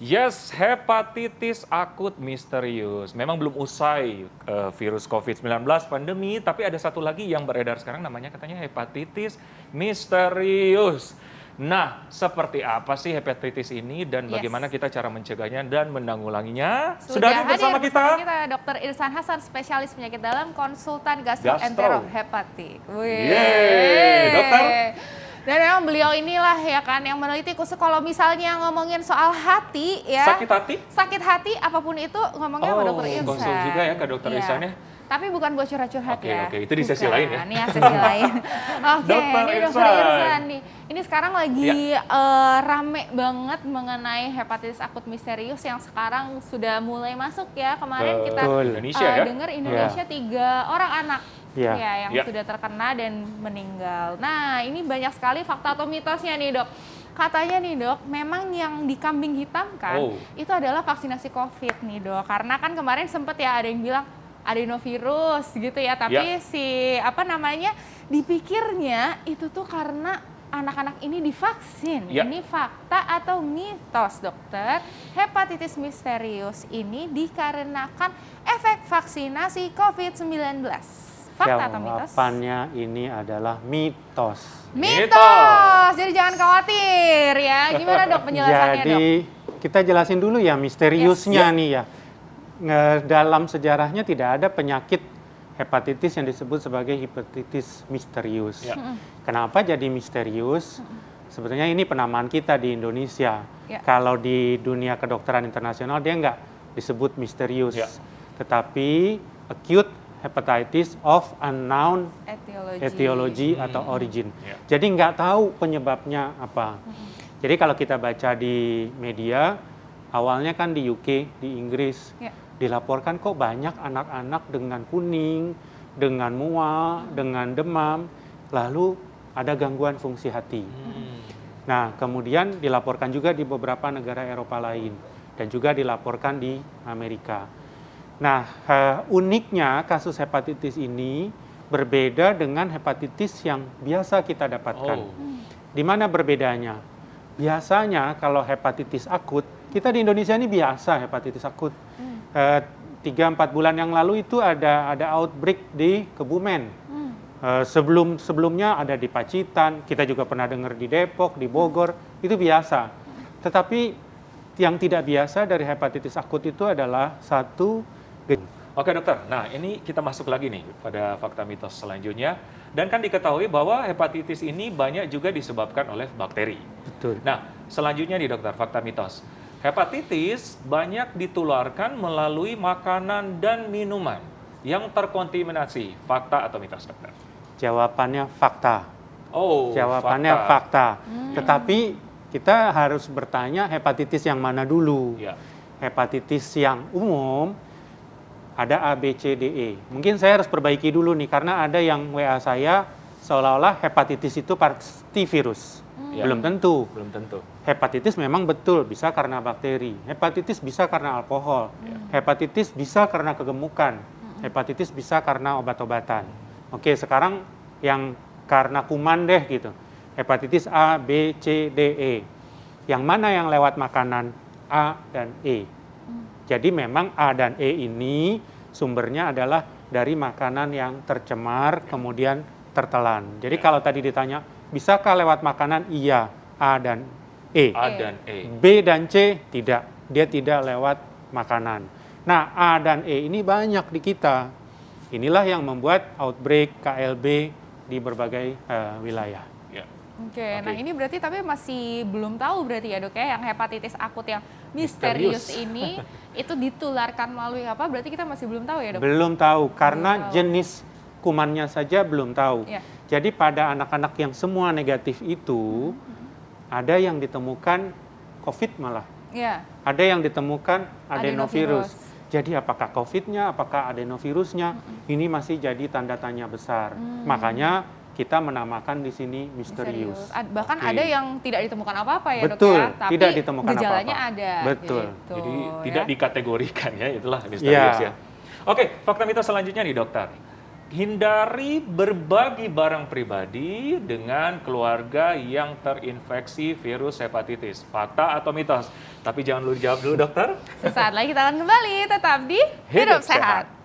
Yes, hepatitis akut misterius. Memang belum usai virus COVID-19 pandemi, tapi ada satu lagi yang beredar sekarang namanya katanya hepatitis misterius. Nah, seperti apa sih hepatitis ini dan bagaimana kita cara mencegahnya dan menanggulanginya? Sudah hadir bersama kita Dr. Irsan Hasan, spesialis penyakit dalam, konsultan gastroenterohepatik. Yeay, dokter. Dan memang beliau inilah ya kan yang meneliti khusus kalau misalnya ngomongin soal hati ya. Sakit hati apapun itu ngomongnya sama Dr. Irsan. Konsul juga ya ke Dr. Irsan ya. Tapi bukan buat curhat-curhat ya. Oke, itu di sesi lain ya. Ini sesi lain. Oke, ini Dr. Irsan nih. Ini sekarang lagi rame banget mengenai hepatitis akut misterius yang sekarang sudah mulai masuk ya. Kemarin kita dengar Indonesia 3 orang anak yang sudah terkena dan meninggal. Nah, ini banyak sekali fakta atau mitosnya nih, Dok. Katanya nih, Dok, memang yang dikambing hitamkan itu adalah vaksinasi COVID nih, Dok. Karena kan kemarin sempat ya ada yang bilang adenovirus gitu ya, tapi dipikirnya itu tuh karena anak-anak ini divaksin. Ini fakta atau mitos, dokter? Hepatitis misterius ini dikarenakan efek vaksinasi COVID-19. Fakta atau mitos? Jawabannya ini adalah mitos. Mitos! Jadi jangan khawatir ya. Gimana, Dok, penjelasannya, Dok? Jadi kita jelasin dulu ya misteriusnya nih ya. Dalam sejarahnya tidak ada penyakit hepatitis yang disebut sebagai hepatitis misterius. Kenapa jadi misterius? Sebetulnya ini penamaan kita di Indonesia. Kalau di dunia kedokteran internasional dia nggak disebut misterius, tetapi acute hepatitis of unknown etiology atau origin. Jadi nggak tahu penyebabnya apa. Jadi kalau kita baca di media, awalnya kan di UK, di Inggris, dilaporkan kok banyak anak-anak dengan kuning, dengan mual, dengan demam, lalu ada gangguan fungsi hati. Nah, kemudian dilaporkan juga di beberapa negara Eropa lain, dan juga dilaporkan di Amerika. Nah, uniknya kasus hepatitis ini berbeda dengan hepatitis yang biasa kita dapatkan. Di mana berbedanya? Biasanya kalau hepatitis akut, kita di Indonesia ini biasa hepatitis akut. 3-4 bulan yang lalu itu ada outbreak di Kebumen. Sebelumnya ada di Pacitan, kita juga pernah dengar di Depok, di Bogor, itu biasa. Tetapi yang tidak biasa dari hepatitis akut itu adalah Oke, dokter, nah ini kita masuk lagi nih pada fakta mitos selanjutnya. Dan kan diketahui bahwa hepatitis ini banyak juga disebabkan oleh bakteri. Betul. Nah, selanjutnya nih dokter, fakta mitos. Hepatitis banyak ditularkan melalui makanan dan minuman yang terkontaminasi. Fakta atau mitos, dokter? Jawabannya fakta. Jawabannya fakta. Tetapi kita harus bertanya hepatitis yang mana dulu. Hepatitis yang umum ada A, B, C, D, E. Mungkin saya harus perbaiki dulu nih, karena ada yang WA saya seolah-olah hepatitis itu pasti virus. Belum tentu. Hepatitis memang betul bisa karena bakteri. Hepatitis bisa karena alkohol. Hepatitis bisa karena kegemukan. Hepatitis bisa karena obat-obatan. Oke, sekarang yang karena kuman deh gitu. Hepatitis A, B, C, D, E. Yang mana yang lewat makanan? A dan E. Jadi memang A dan E ini sumbernya adalah dari makanan yang tercemar kemudian tertelan. Jadi kalau tadi ditanya, bisakah lewat makanan? Iya, A dan E. B dan C tidak, dia tidak lewat makanan. Nah, A dan E ini banyak di kita. Inilah yang membuat outbreak KLB di berbagai wilayah. Nah ini berarti tapi masih belum tahu berarti ya, Dok ya, yang hepatitis akut yang misterius ini itu ditularkan melalui apa? Berarti kita masih belum tahu ya, Dok? Belum tahu, karena jenis kumannya saja belum tahu. Jadi pada anak-anak yang semua negatif itu, ada yang ditemukan COVID malah. Ada yang ditemukan adenovirus. Jadi apakah COVID-nya, apakah adenovirusnya, ini masih jadi tanda tanya besar. Makanya kita menamakan di sini misterius. Bahkan ada yang tidak ditemukan apa-apa ya, Betul, Dok ya? Tapi tidak ditemukan gejalanya apa-apa. ada. Betul. Gitu, jadi tidak dikategorikan ya, itulah misterius ya. Oke, fakta mitos selanjutnya nih, dokter. hindari berbagi barang pribadi dengan keluarga yang terinfeksi virus hepatitis. Fakta atau mitos? Tapi jangan lupa dijawab dulu, dokter. Sesaat lagi kita akan kembali, tetap di Hidup Sehat.